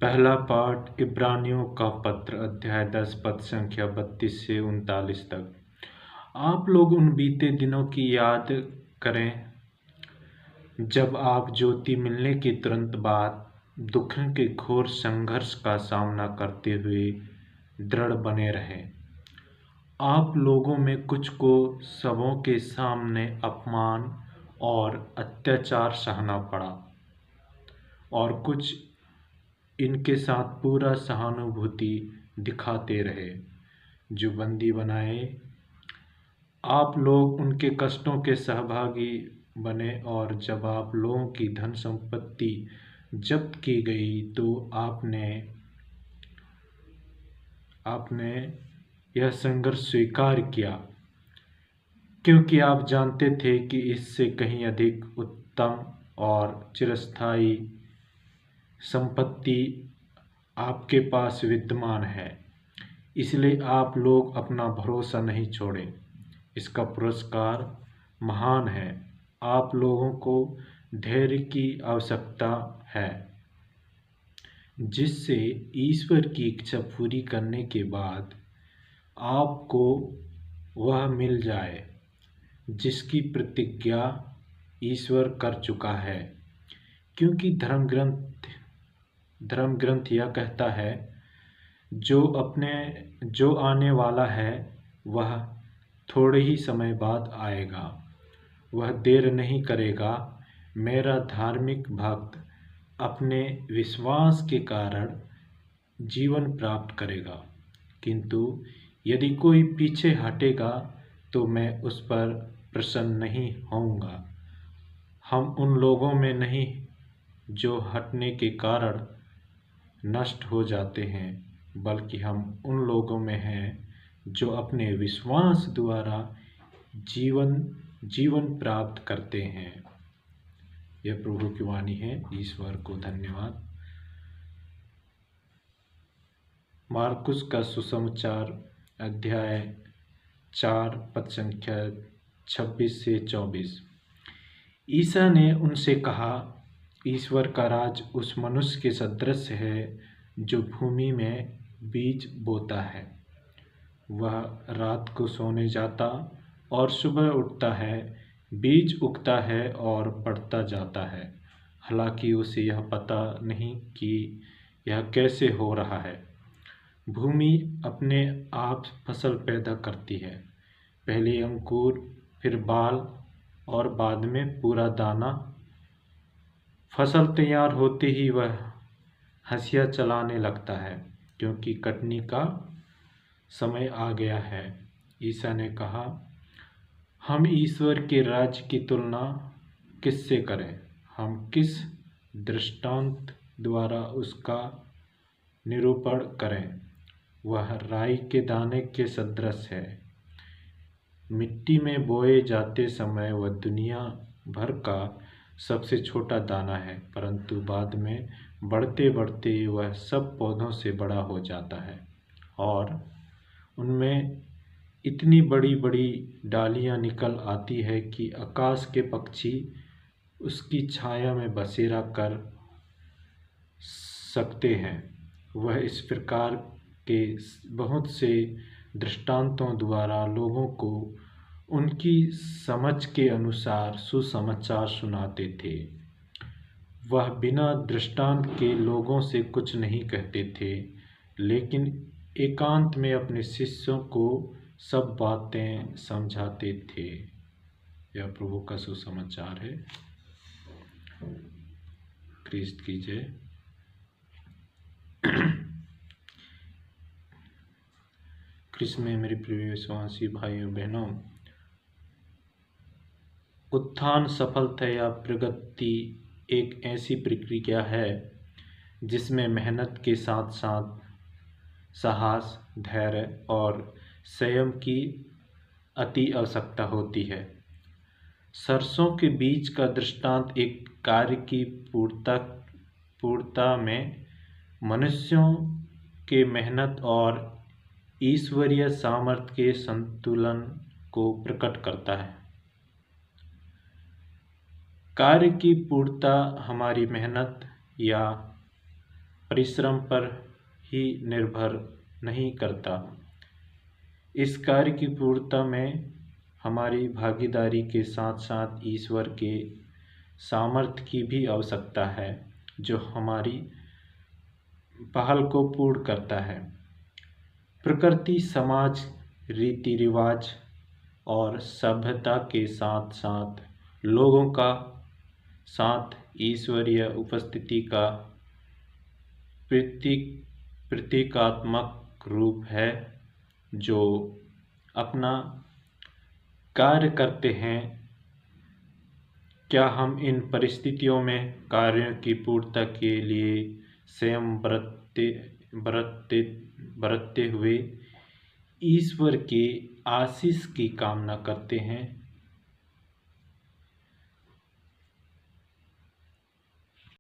पहला पाठ इब्रानियों का पत्र अध्याय 10 पद संख्या 32 से 39 तक। आप लोग उन बीते दिनों की याद करें जब आप ज्योति मिलने के तुरंत बाद दुखों के घोर संघर्ष का सामना करते हुए दृढ़ बने रहे। आप लोगों में कुछ को सबों के सामने अपमान और अत्याचार सहना पड़ा और कुछ इनके साथ पूरा सहानुभूति दिखाते रहे जो बंदी बनाए। आप लोग उनके कष्टों के सहभागी बने और जब आप लोगों की धन संपत्ति जब्त की गई तो आपने यह संघर्ष स्वीकार किया, क्योंकि आप जानते थे कि इससे कहीं अधिक उत्तम और चिरस्थायी संपत्ति आपके पास विद्यमान है। इसलिए आप लोग अपना भरोसा नहीं छोड़ें। इसका पुरस्कार महान है। आप लोगों को धैर्य की आवश्यकता है, जिससे ईश्वर की इच्छा पूरी करने के बाद आपको वह मिल जाए जिसकी प्रतिज्ञा ईश्वर कर चुका है। क्योंकि धर्म ग्रंथ यह कहता है, जो आने वाला है वह थोड़े ही समय बाद आएगा, वह देर नहीं करेगा। मेरा धार्मिक भक्त अपने विश्वास के कारण जीवन प्राप्त करेगा, किंतु यदि कोई पीछे हटेगा तो मैं उस पर प्रसन्न नहीं होऊंगा। हम उन लोगों में नहीं जो हटने के कारण नष्ट हो जाते हैं, बल्कि हम उन लोगों में हैं जो अपने विश्वास द्वारा जीवन प्राप्त करते हैं। यह प्रभु की वाणी है। ईश्वर को धन्यवाद। मार्कुस का सुसमाचार अध्याय 4 पद संख्या 26 से 24। ईसा ने उनसे कहा, ईश्वर का राज उस मनुष्य के सदृश है जो भूमि में बीज बोता है। वह रात को सोने जाता और सुबह उठता है, बीज उगता है और बढ़ता जाता है, हालांकि उसे यह पता नहीं कि यह कैसे हो रहा है। भूमि अपने आप फसल पैदा करती है, पहले अंकुर, फिर बाल और बाद में पूरा दाना। फसल तैयार होते ही वह हंसिया चलाने लगता है, क्योंकि कटनी का समय आ गया है। ईसा ने कहा, हम ईश्वर के राज्य की तुलना किससे करें? हम किस दृष्टांत द्वारा उसका निरूपण करें? वह राई के दाने के सदृश है। मिट्टी में बोए जाते समय वह दुनिया भर का सबसे छोटा दाना है, परंतु बाद में बढ़ते बढ़ते वह सब पौधों से बड़ा हो जाता है और उनमें इतनी बड़ी बड़ी डालियां निकल आती है कि आकाश के पक्षी उसकी छाया में बसेरा कर सकते हैं। वह इस प्रकार के बहुत से दृष्टांतों द्वारा लोगों को उनकी समझ के अनुसार सुसमाचार सुनाते थे। वह बिना दृष्टांत के लोगों से कुछ नहीं कहते थे, लेकिन एकांत में अपने शिष्यों को सब बातें समझाते थे। यह प्रभु का सुसमाचार है। क्रिस्त की जय। क्रिस्त में मेरे प्रिय विश्वासी भाइयों बहनों, उत्थान, सफलता या प्रगति एक ऐसी प्रक्रिया है जिसमें मेहनत के साथ साथ साहस, धैर्य और संयम की अति आवश्यकता होती है। सरसों के बीज का दृष्टांत एक कार्य की पूर्णता में मनुष्यों के मेहनत और ईश्वरीय सामर्थ्य के संतुलन को प्रकट करता है। कार्य की पूर्णता हमारी मेहनत या परिश्रम पर ही निर्भर नहीं करता। इस कार्य की पूर्णता में हमारी भागीदारी के साथ साथ ईश्वर के सामर्थ्य की भी आवश्यकता है, जो हमारी पहल को पूर्ण करता है। प्रकृति, समाज, रीति रिवाज और सभ्यता के साथ साथ लोगों का साथ ईश्वरीय उपस्थिति का प्रतीकात्मक रूप है, जो अपना कार्य करते हैं। क्या हम इन परिस्थितियों में कार्यों की पूर्णता के लिए स्वयं बरतते हुए ईश्वर के आशीष की कामना करते हैं?